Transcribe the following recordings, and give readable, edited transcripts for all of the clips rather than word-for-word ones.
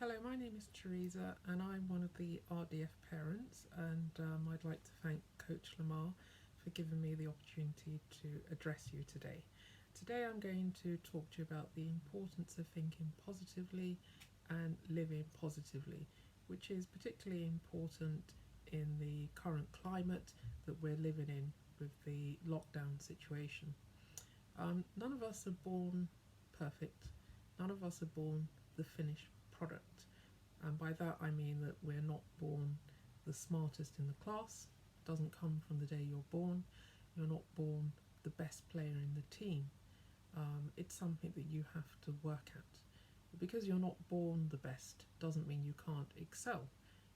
Hello, my name is Teresa and I'm one of the RDF parents, and I'd like to thank Coach Lamar for giving me the opportunity to address you today. Today I'm going to talk to you about the importance of thinking positively and living positively, which is particularly important in the current climate that we're living in with the lockdown situation. None of us are born perfect, none of us are born the finished product. And by that I mean that we're not born the smartest in the class, it doesn't come from the day you're born, you're not born the best player in the team. It's something that you have to work at. But because you're not born the best doesn't mean you can't excel.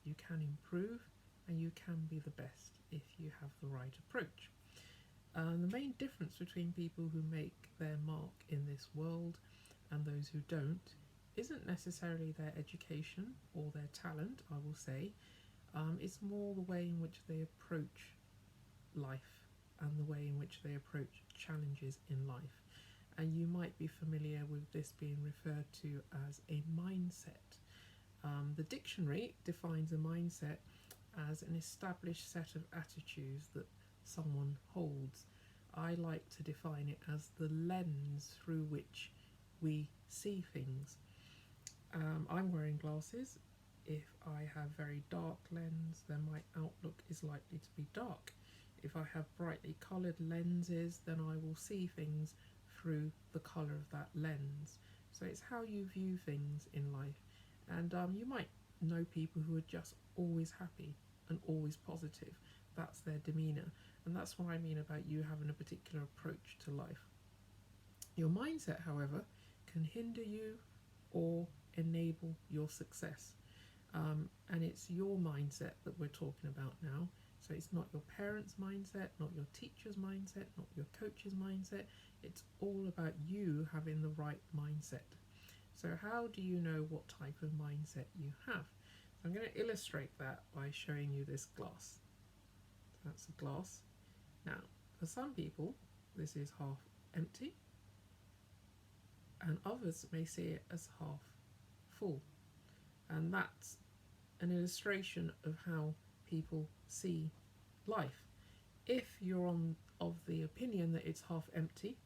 You can improve and you can be the best if you have the right approach. The main difference between people who make their mark in this world and those who don't isn't necessarily their education or their talent, I will say. It's more the way in which they approach life and the way in which they approach challenges in life. And you might be familiar with this being referred to as a mindset. The dictionary defines a mindset as an established set of attitudes that someone holds. I like to define it as the lens through which we see things. I'm wearing glasses. If I have very dark lens, then my outlook is likely to be dark. If I have brightly coloured lenses, then I will see things through the colour of that lens. So it's how you view things in life. And you might know people who are just always happy and always positive. That's their demeanour. And that's what I mean about you having a particular approach to life. Your mindset, however, can hinder you or enable your success. And it's your mindset that we're talking about now. So it's not your parents' mindset, not your teacher's mindset, not your coach's mindset. It's all about you having the right mindset. So how do you know what type of mindset you have? So I'm going to illustrate that by showing you this glass. That's a glass. Now, for some people, this is half empty, and others may see it as half full. And that's an illustration of how people see life. If you're of the opinion that it's half empty,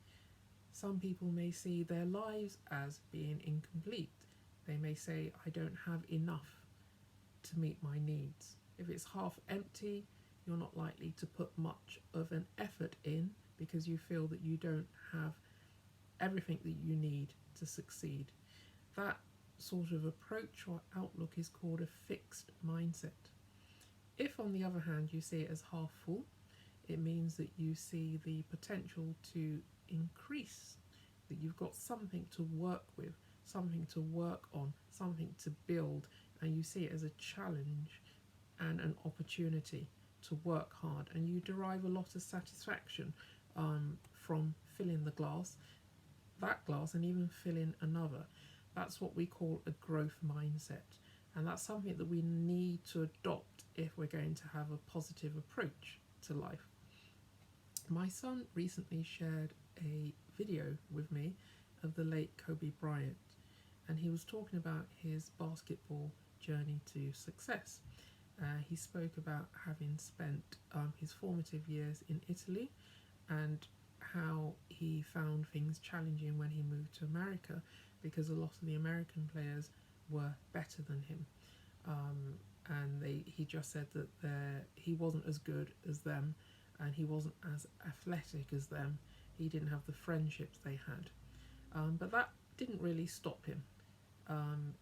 some people may see their lives as being incomplete. They may say, I don't have enough to meet my needs. If it's half empty, you're not likely to put much of an effort in because you feel that you don't have everything that you need to succeed. That sort of approach or outlook is called a fixed mindset. If, on the other hand, you see it as half full, it means that you see the potential to increase, that you've got something to work with, something to work on, something to build, and you see it as a challenge and an opportunity to work hard, and you derive a lot of satisfaction from filling the glass, that glass, and even filling another. That's what we call a growth mindset, and that's something that we need to adopt if we're going to have a positive approach to life. My son recently shared a video with me of the late Kobe Bryant, and he was talking about his basketball journey to success. He spoke about having spent his formative years in Italy and how he found things challenging when he moved to America because a lot of the American players were better than him. And he just said that he wasn't as good as them and he wasn't as athletic as them. He didn't have the friendships they had. But that didn't really stop him.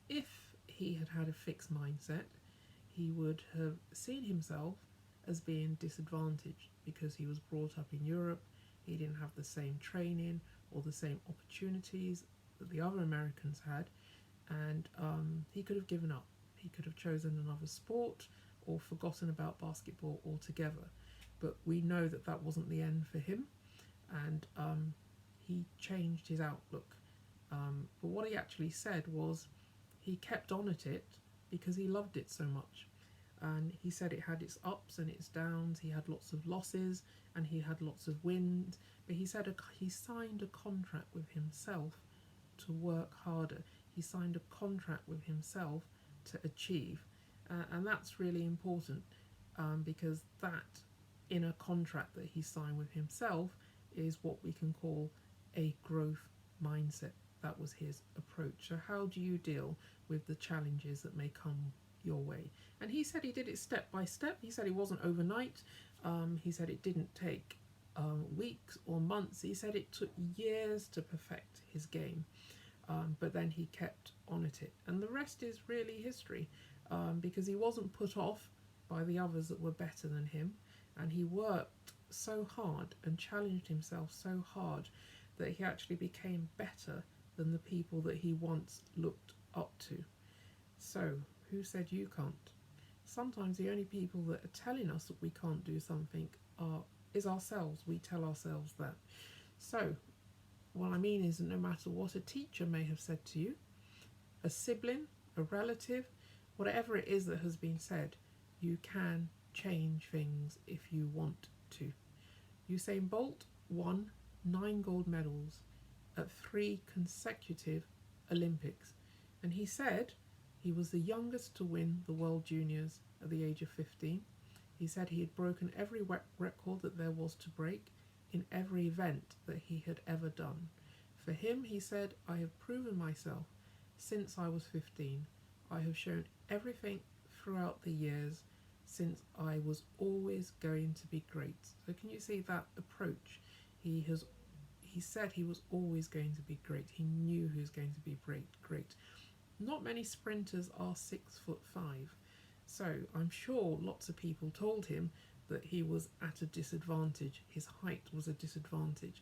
If he had had a fixed mindset, he would have seen himself as being disadvantaged because he was brought up in Europe. He didn't have the same training or the same opportunities that the other Americans had, and he could have given up. He could have chosen another sport or forgotten about basketball altogether. But we know that that wasn't the end for him, and he changed his outlook. But what he actually said was he kept on at it because he loved it so much. And he said it had its ups and its downs, he had lots of losses and he had lots of wins, but he said he signed a contract with himself to work harder. he signed a contract with himself to achieve. And that's really important, because that inner contract that he signed with himself is what we can call a growth mindset. That was his approach. So, how do you deal with the challenges that may come your way? And he said he did it step by step. He said it wasn't overnight. He said it didn't take weeks or months. He said it took years to perfect his game, but then he kept on at it. And the rest is really history, because he wasn't put off by the others that were better than him, and he worked so hard and challenged himself so hard that he actually became better than the people that he once looked up to. So, who said you can't? Sometimes the only people that are telling us that we can't do something is ourselves. We tell ourselves that. So, what I mean is that no matter what a teacher may have said to you, a sibling, a relative, whatever it is that has been said, you can change things if you want to. Usain Bolt won 9 gold medals at 3 consecutive Olympics, and he said he was the youngest to win the World Juniors at the age of 15. He said he had broken every record that there was to break in every event that he had ever done. For him, he said, I have proven myself since I was 15. I have shown everything throughout the years since I was always going to be great. So can you see that approach? He said he was always going to be great. He knew he was going to be great. Not many sprinters are 6'5", so I'm sure lots of people told him that he was at a disadvantage. His height was a disadvantage,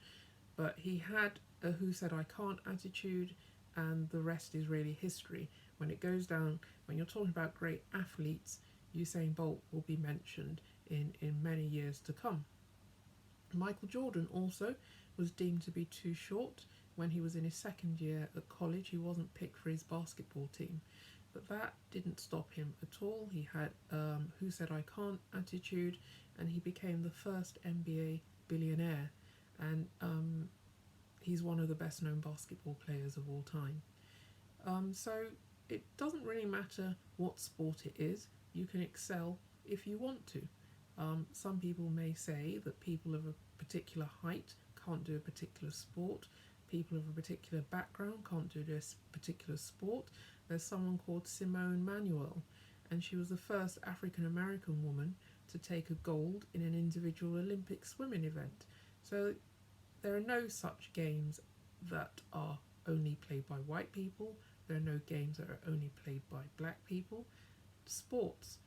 but he had a who said I can't attitude, and the rest is really history. When it goes down, when you're talking about great athletes, Usain Bolt will be mentioned in many years to come. Michael Jordan also was deemed to be too short. When he was in his second year at college, he wasn't picked for his basketball team, but that didn't stop him at all. He had who said I can't attitude, and he became the first NBA billionaire, and he's one of the best known basketball players of all time. So it doesn't really matter what sport it is, you can excel if you want to. Some people may say that people of a particular height can't do a particular sport. People of a particular background can't do this particular sport. There's someone called Simone Manuel, and she was the first African American woman to take a gold in an individual Olympic swimming event. So there are no such games that are only played by white people. There are no games that are only played by black people. Sports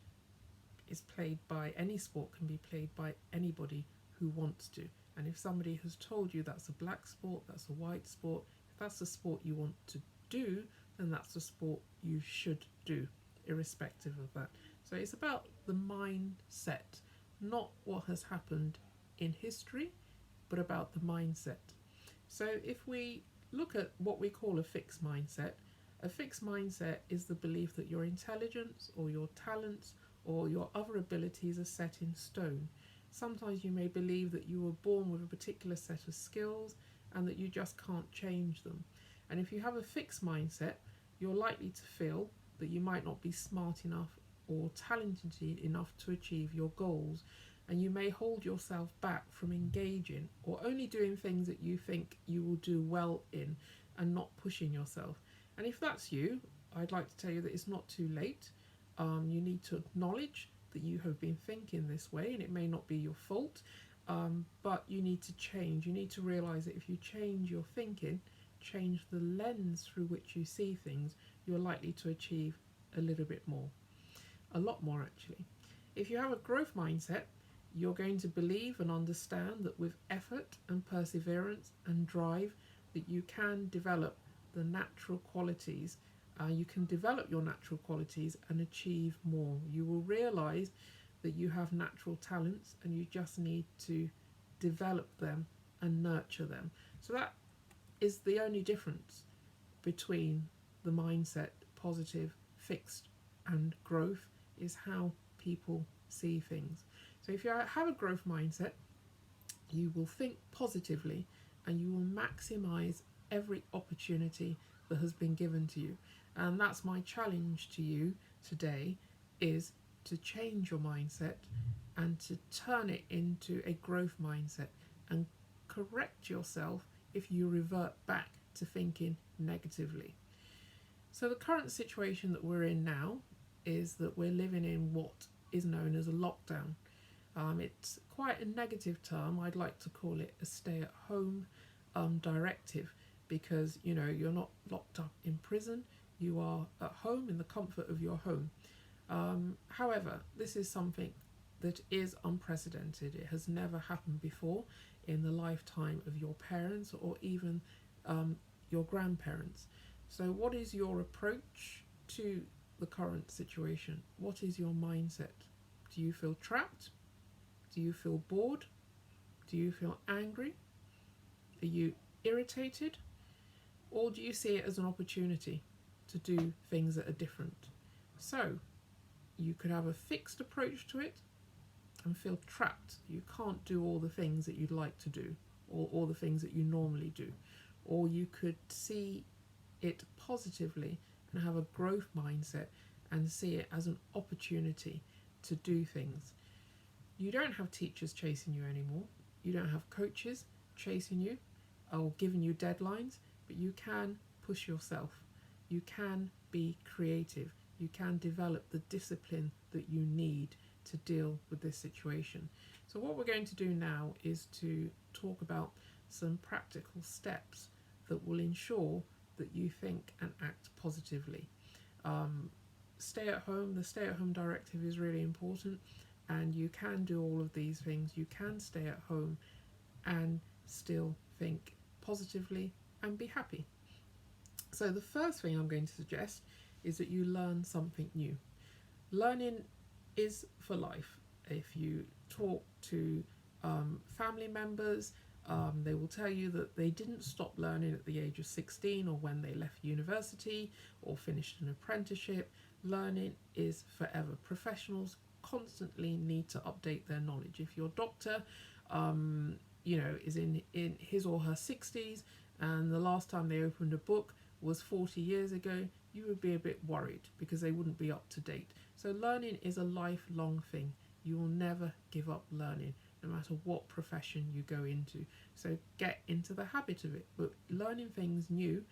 is played by, any sport can be played by anybody who wants to. And if somebody has told you that's a black sport, that's a white sport, if that's the sport you want to do, then that's the sport you should do, irrespective of that. So it's about the mindset, not what has happened in history, but about the mindset. So if we look at what we call a fixed mindset is the belief that your intelligence or your talents or your other abilities are set in stone. Sometimes you may believe that you were born with a particular set of skills and that you just can't change them. And if you have a fixed mindset, you're likely to feel that you might not be smart enough or talented enough to achieve your goals, and you may hold yourself back from engaging or only doing things that you think you will do well in and not pushing yourself. And if that's you, I'd like to tell you that it's not too late. You need to acknowledge that you have been thinking this way, and it may not be your fault, but you need to change. You need to realise that if you change your thinking, change the lens through which you see things, you're likely to achieve a little bit more. A lot more, actually. If you have a growth mindset, you're going to believe and understand that with effort and perseverance and drive, that you can develop the natural qualities. You can develop your natural qualities and achieve more. You will realise that you have natural talents and you just need to develop them and nurture them. So that is the only difference between the mindset, positive, fixed, and growth, is how people see things. So if you have a growth mindset, you will think positively and you will maximise every opportunity that has been given to you. And that's my challenge to you today, is to change your mindset and to turn it into a growth mindset, and correct yourself if you revert back to thinking negatively. So the current situation that we're in now is that we're living in what is known as a lockdown. It's quite a negative term. I'd like to call it a stay-at-home directive, because you're not locked up in prison. You are at home in the comfort of your home. However, this is something that is unprecedented. It has never happened before in the lifetime of your parents, or even your grandparents. So what is your approach to the current situation? What is your mindset? Do you feel trapped? Do you feel bored? Do you feel angry? Are you irritated? Or do you see it as an opportunity to do things that are different? So you could have a fixed approach to it and feel trapped. You can't do all the things that you'd like to do, or all the things that you normally do. Or you could see it positively and have a growth mindset and see it as an opportunity to do things. You don't have teachers chasing you anymore. You don't have coaches chasing you or giving you deadlines, but you can push yourself. You can be creative. You can develop the discipline that you need to deal with this situation. So what we're going to do now is to talk about some practical steps that will ensure that you think and act positively. The stay-at-home directive is really important, and you can do all of these things. You can stay at home and still think positively and be happy. So the first thing I'm going to suggest is that you learn something new. Learning is for life. If you talk to family members, they will tell you that they didn't stop learning at the age of 16 or when they left university or finished an apprenticeship. Learning is forever. Professionals constantly need to update their knowledge. If your doctor is in his or her 60s and the last time they opened a book was 40 years ago, you would be a bit worried because they wouldn't be up to date. So learning is a lifelong thing. You will never give up learning, no matter what profession you go into. So get into the habit of it. But learning things new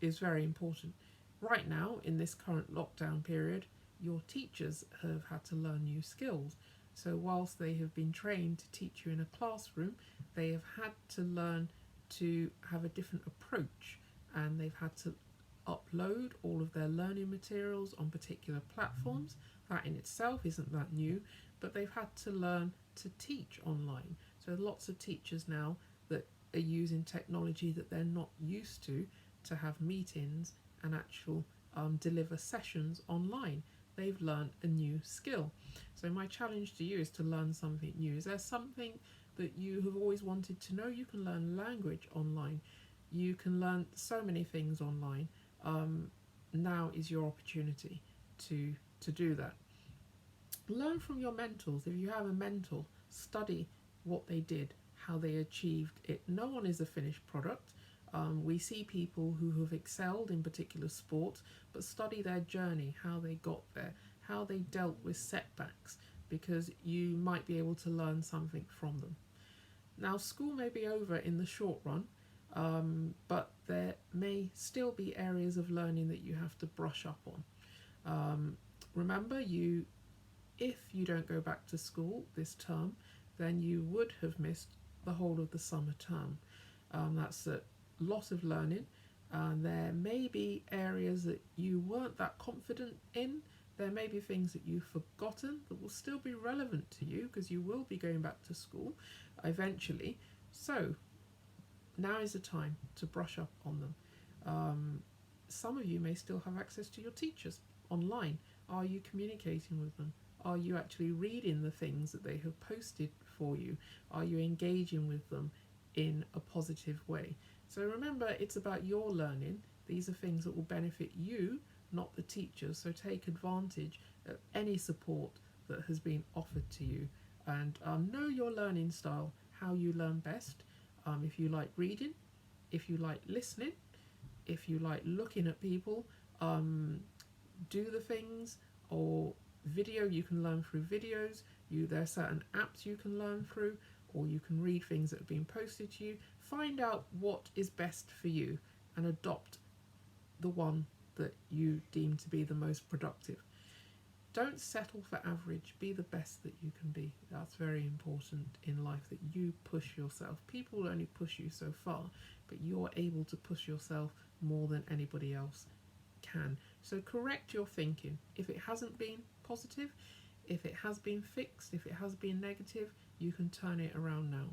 is very important. Right now, in this current lockdown period, your teachers have had to learn new skills. So whilst they have been trained to teach you in a classroom, they have had to learn to have a different approach, and they've had to upload all of their learning materials on particular platforms. That in itself isn't that new, but they've had to learn to teach online. So lots of teachers now that are using technology that they're not used to have meetings and actual deliver sessions online. They've learned a new skill. So my challenge to you is to learn something new. Is there something that you have always wanted to know? You can learn language online. You can learn so many things online. Now is your opportunity to do that. Learn from your mentors. If you have a mentor, study what they did, how they achieved it. No one is a finished product. We see people who have excelled in particular sports, but study their journey, how they got there, how they dealt with setbacks, because you might be able to learn something from them. Now, school may be over in the short run, but there may still be areas of learning that you have to brush up on. Remember, if you don't go back to school this term, then you would have missed the whole of the summer term. That's a lot of learning. There may be areas that you weren't that confident in. There may be things that you've forgotten that will still be relevant to you, because you will be going back to school eventually. So now is the time to brush up on them. Some of you may still have access to your teachers online. Are you communicating with them? Are you actually reading the things that they have posted for you? Are you engaging with them in a positive way? So remember, it's about your learning. These are things that will benefit you, not the teachers. So take advantage of any support that has been offered to you, and know your learning style, how you learn best. If you like reading, if you like listening, If you like looking at people do the things, or video, you can learn through videos. There are certain apps you can learn through, or you can read things that have been posted to you. Find out what is best for you and adopt the one that you deem to be the most productive. Don't settle for average. Be the best that you can be. That's very important in life, that you push yourself. People will only push you so far, but you're able to push yourself more than anybody else can. So correct your thinking. If it hasn't been positive, if it has been fixed, if it has been negative, you can turn it around now.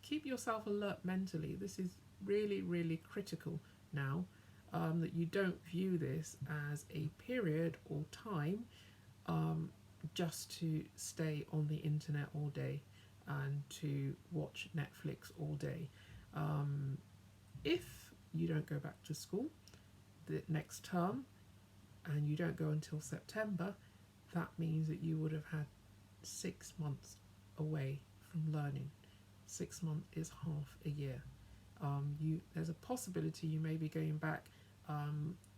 Keep yourself alert mentally. This is really, really critical now, that you don't view this as a period or time just to stay on the internet all day and to watch Netflix all day. If you don't go back to school the next term and you don't go until September, that means that you would have had 6 months away from learning. 6 months is half a year. There's a possibility you may be going back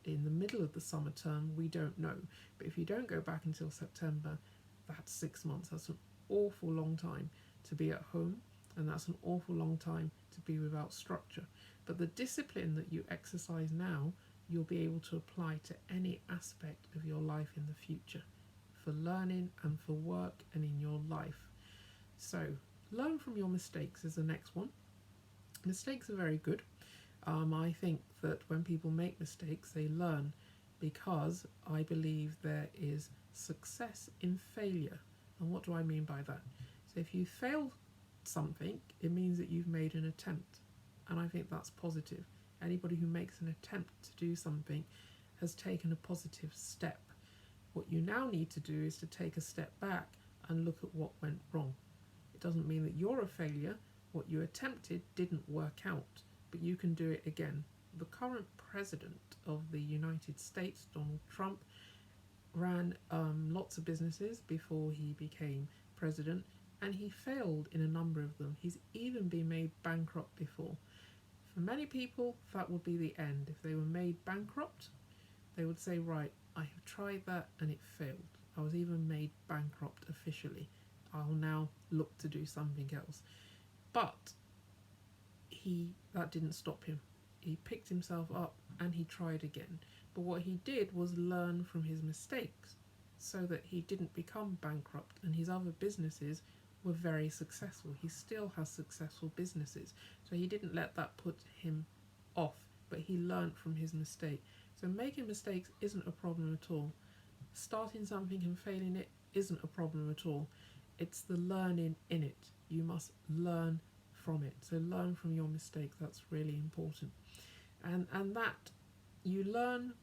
in the middle of the summer term. We don't know, but if you don't go back until September, that's 6 months. That's an awful long time to be at home, and that's an awful long time to be without structure. But the discipline that you exercise now, you'll be able to apply to any aspect of your life in the future, for learning and for work and in your life. So learn from your mistakes is the next one. Mistakes are very good. I think that when people make mistakes, they learn, because I believe there is success in failure. And what do I mean by that? So if you fail something, it means that you've made an attempt. And I think that's positive. Anybody who makes an attempt to do something has taken a positive step. What you now need to do is to take a step back and look at what went wrong. It doesn't mean that you're a failure. What you attempted didn't work out, but you can do it again. The current president of the United States, Donald Trump, ran lots of businesses before he became president, and he failed in a number of them. He's even been made bankrupt before. For many people, that would be the end. If they were made bankrupt, they would say, right, I have tried that and it failed. I was even made bankrupt officially. I'll now look to do something else. But that didn't stop him. He picked himself up and he tried again. But what he did was learn from his mistakes so that he didn't become bankrupt, and his other businesses were very successful. He still has successful businesses. So he didn't let that put him off, but he learned from his mistake. So making mistakes isn't a problem at all. Starting something and failing it isn't a problem at all. It's the learning in it. You must learn from it. So learn from your mistakes. That's really important. And that you learn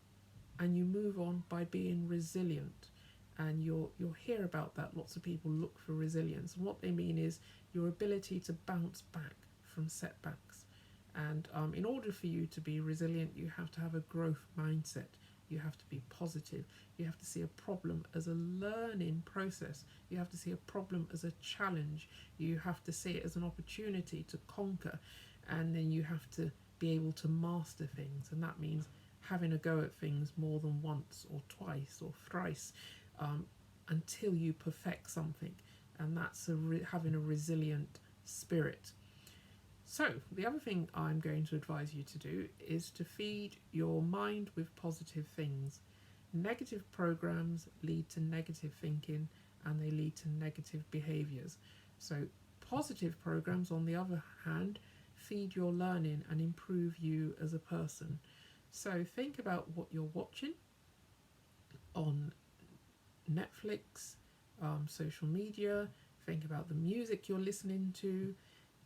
and you move on by being resilient. And you'll hear about that. Lots of people look for resilience. And what they mean is your ability to bounce back from setbacks. And in order for you to be resilient, you have to have a growth mindset. You have to be positive. You have to see a problem as a learning process. You have to see a problem as a challenge. You have to see it as an opportunity to conquer. And then you have to be able to master things. And that means having a go at things more than once or twice or thrice, until you perfect something. And that's having a resilient spirit. So the other thing I'm going to advise you to do is to feed your mind with positive things. Negative programs lead to negative thinking, and they lead to negative behaviours. So positive programs, on the other hand, feed your learning and improve you as a person. So think about what you're watching on Netflix, social media. Think about the music you're listening to.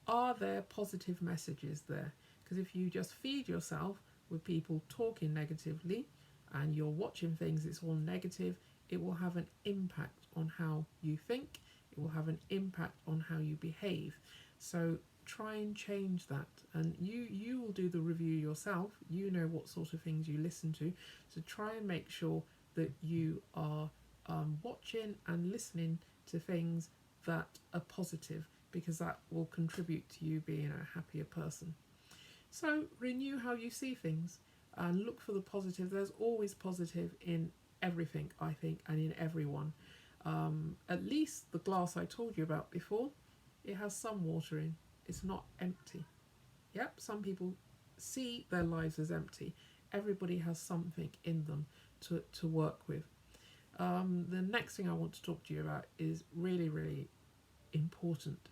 Are there positive messages there? Because if you just feed yourself with people talking negatively and you're watching things it's all negative, it will have an impact on how you think. It will have an impact on how you behave. So try and change that, and you will do the review yourself. You know what sort of things you listen to, so try and make sure that you are watching and listening to things that are positive, because that will contribute to you being a happier person. So renew how you see things. and look for the positive. There's always positive in everything, I think, and in everyone. At least the glass I told you about before, it has some water in. It's not empty. Yep, some people see their lives as empty. Everybody has something in them to work with. The next thing I want to talk to you about is really, really important.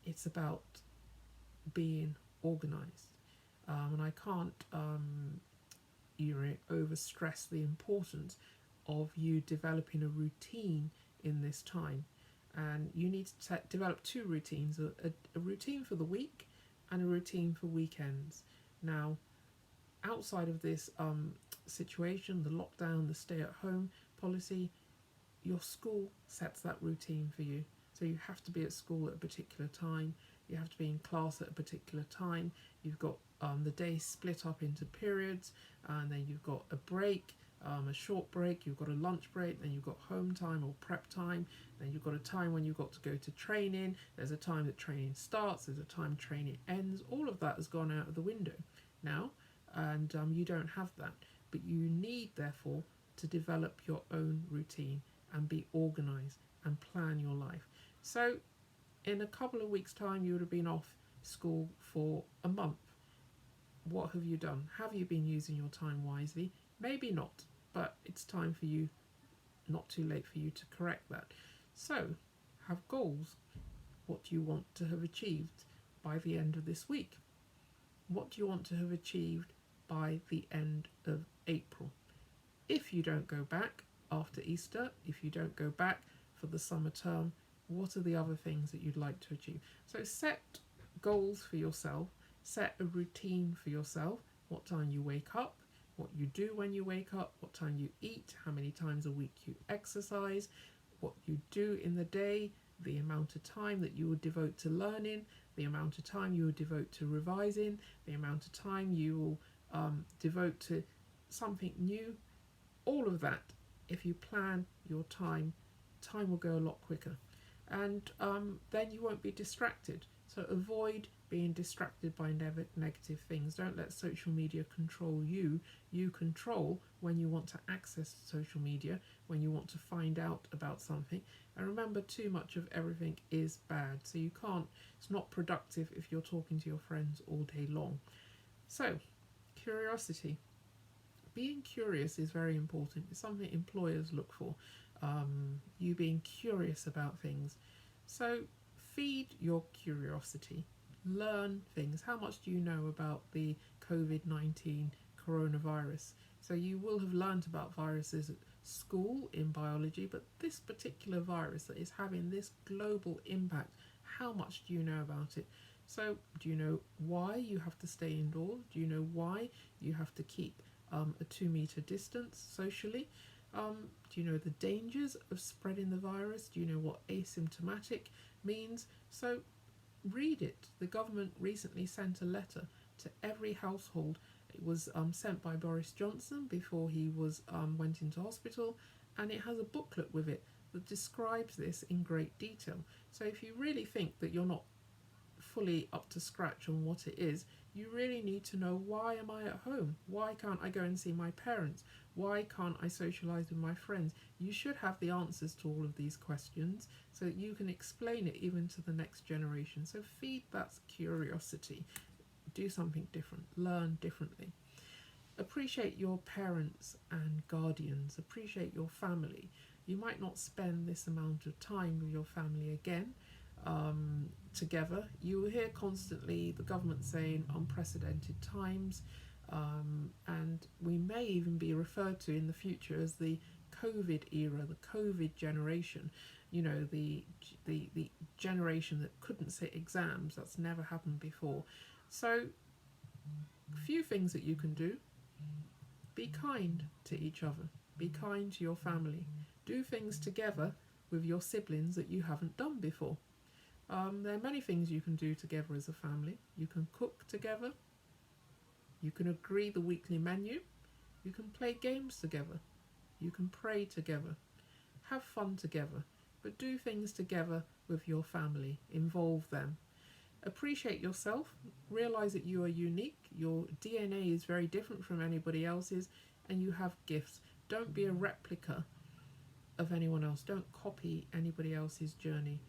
It's about being organized. And I can't over stress the importance of you developing a routine in this time. And you need to develop two routines, a routine for the week and a routine for weekends. Now, outside of this situation, the lockdown, the stay at home policy, your school sets that routine for you. So you have to be at school at a particular time, you have to be in class at a particular time, you've got the day split up into periods, and then you've got a break, a short break, you've got a lunch break, then you've got home time or prep time, then you've got a time when you've got to go to training, there's a time that training starts, there's a time training ends. All of that has gone out of the window now, and you don't have that. But you need, therefore, to develop your own routine and be organised and plan your life. So in a couple of weeks' time, you would have been off school for a month. What have you done? Have you been using your time wisely? Maybe not, but it's time for you, not too late for you to correct that. So have goals. What do you want to have achieved by the end of this week? What do you want to have achieved by the end of April? If you don't go back after Easter, if you don't go back for the summer term, what are the other things that you'd like to achieve? So set goals for yourself, set a routine for yourself, what time you wake up, what you do when you wake up, what time you eat, how many times a week you exercise, what you do in the day, the amount of time that you would devote to learning, the amount of time you would devote to revising, the amount of time you will devote to something new. All of that, if you plan your time, time will go a lot quicker. And then you won't be distracted. So avoid being distracted by negative things. Don't let social media control you. You control when you want to access social media, when you want to find out about something. And remember, too much of everything is bad. So you can't, it's not productive if you're talking to your friends all day long. So, curiosity. Being curious is very important. It's something employers look for. You being curious about things. So feed your curiosity. Learn things. How much do you know about the COVID-19 coronavirus? So you will have learnt about viruses at school in biology, but this particular virus that is having this global impact, how much do you know about it? So do you know why you have to stay indoors? Do you know why you have to keep a 2-meter distance socially? Do you know the dangers of spreading the virus? Do you know what asymptomatic means? So read it. The government recently sent a letter to every household. It was sent by Boris Johnson before he went into hospital, and it has a booklet with it that describes this in great detail. So if you really think that you're not fully up to scratch on what it is, you really need to know, why am I at home? Why can't I go and see my parents? Why can't I socialise with my friends? You should have the answers to all of these questions so that you can explain it even to the next generation. So feed that curiosity. Do something different. Learn differently. Appreciate your parents and guardians. Appreciate your family. You might not spend this amount of time with your family again, together. You will hear constantly the government saying unprecedented times, and we may even be referred to in the future as the COVID era, the COVID generation. You know, the generation that couldn't sit exams. That's never happened before. So, a few things that you can do. Be kind to each other. Be kind to your family. Do things together with your siblings that you haven't done before. There are many things you can do together as a family. You can cook together. You can agree the weekly menu. You can play games together. You can pray together. Have fun together. But do things together with your family. Involve them. Appreciate yourself, realize that you are unique, your DNA is very different from anybody else's, and you have gifts. Don't be a replica of anyone else, don't copy anybody else's journey.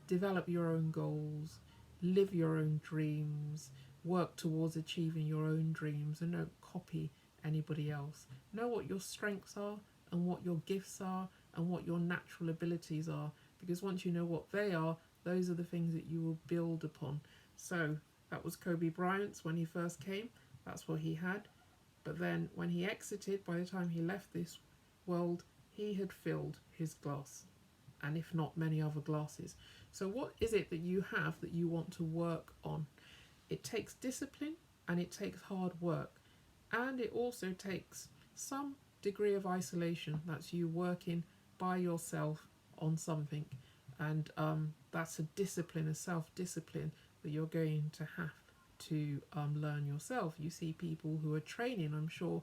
Develop your own goals, live your own dreams, work towards achieving your own dreams, and don't copy anybody else. Know what your strengths are and what your gifts are and what your natural abilities are, because once you know what they are, those are the things that you will build upon. So that was Kobe Bryant's when he first came, that's what he had. But then when he exited, by the time he left this world, he had filled his glass, and if not many other glasses. So, what is it that you have that you want to work on? It takes discipline and it takes hard work, and it also takes some degree of isolation. That's you working by yourself on something, and that's a discipline, a self discipline that you're going to have to learn yourself. You see people who are training, I'm sure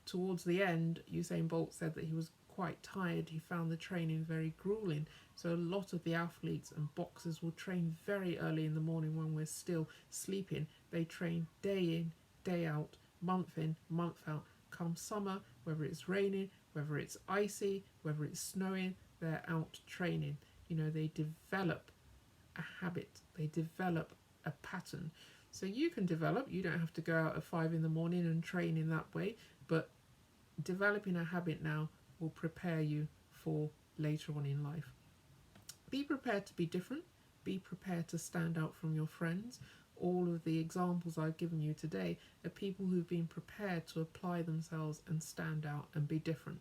towards the end, Usain Bolt said that he was quite tired. He found the training very grueling. So a lot of the athletes and boxers will train very early in the morning when we're still sleeping. They train day in, day out, month in, month out. Come summer, whether it's raining, whether it's icy, whether it's snowing, they're out training. You know, they develop a habit, they develop a pattern. So you can develop, you don't have to go out at 5 in the morning and train in that way, but developing a habit now will prepare you for later on in life. Be prepared to be different, be prepared to stand out from your friends. All of the examples I've given you today are people who've been prepared to apply themselves and stand out and be different.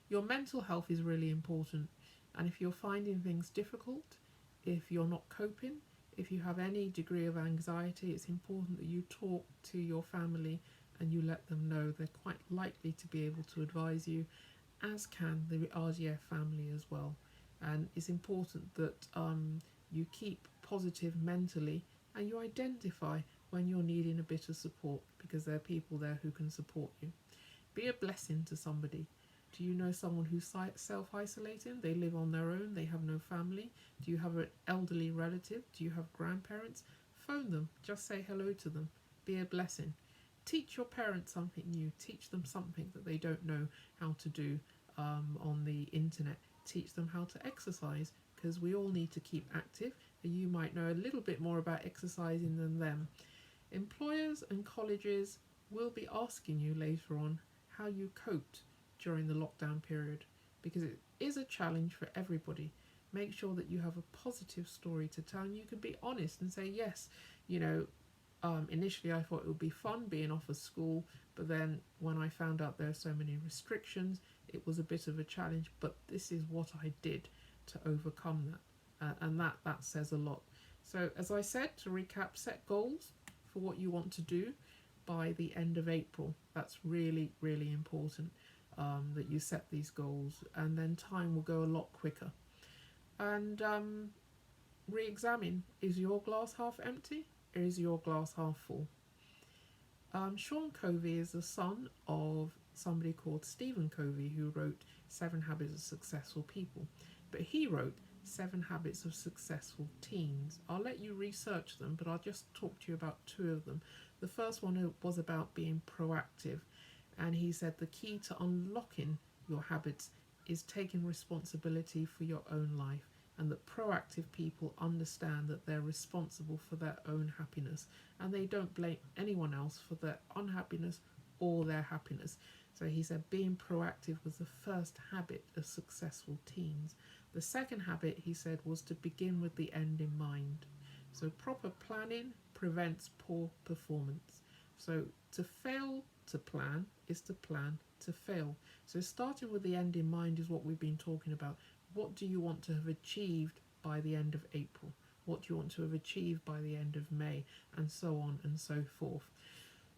Your mental health is really important, and if you're finding things difficult, if you're not coping, if you have any degree of anxiety, it's important that you talk to your family and you let them know. They're quite likely to be able to advise you, as can the RGF family as well. And it's important that you keep positive mentally and you identify when you're needing a bit of support, because there are people there who can support you. Be a blessing to somebody. Do you know someone who's self-isolating? They live on their own, they have no family. Do you have an elderly relative? Do you have grandparents? Phone them, just say hello to them. Be a blessing. Teach your parents something new. Teach them something that they don't know how to do on the internet. Teach them how to exercise, because we all need to keep active, and you might know a little bit more about exercising than them. Employers and colleges will be asking you later on how you coped during the lockdown period, because it is a challenge for everybody. Make sure that you have a positive story to tell, and you can be honest and say, yes, you know, initially I thought it would be fun being off of school, but then when I found out there are so many restrictions, it was a bit of a challenge, but this is what I did to overcome that, and that says a lot. So as I said, to recap, set goals for what you want to do by the end of April. That's really, really important, that you set these goals, and then time will go a lot quicker. And re-examine, is your glass half empty or is your glass half full? Sean Covey is the son of somebody called Stephen Covey, who wrote 7 Habits of Successful People, but he wrote 7 Habits of Successful Teens. I'll let you research them, but I'll just talk to you about 2 of them. The first one was about being proactive, and he said the key to unlocking your habits is taking responsibility for your own life, and that proactive people understand that they're responsible for their own happiness, and they don't blame anyone else for their unhappiness or their happiness. So he said being proactive was the first habit of successful teens. The second habit, he said, was to begin with the end in mind. So proper planning prevents poor performance. So to fail to plan is to plan to fail. So starting with the end in mind is what we've been talking about. What do you want to have achieved by the end of April? What do you want to have achieved by the end of May? And so on and so forth.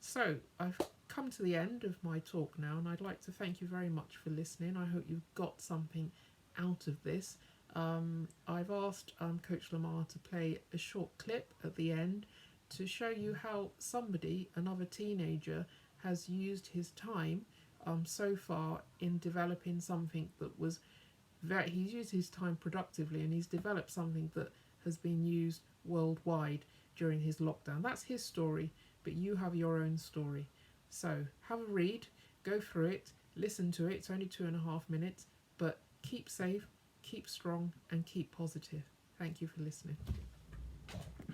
So I've come to the end of my talk now, and I'd like to thank you very much for listening. I hope you've got something out of this. I've asked Coach Lamar to play a short clip at the end to show you how somebody, another teenager, has used his time so far in developing something that was he's used his time productively, and he's developed something that has been used worldwide during his lockdown. That's his story, but you have your own story. So have a read, go through it, listen to it. It's only 2.5 minutes, but keep safe, keep strong, and keep positive. Thank you for listening.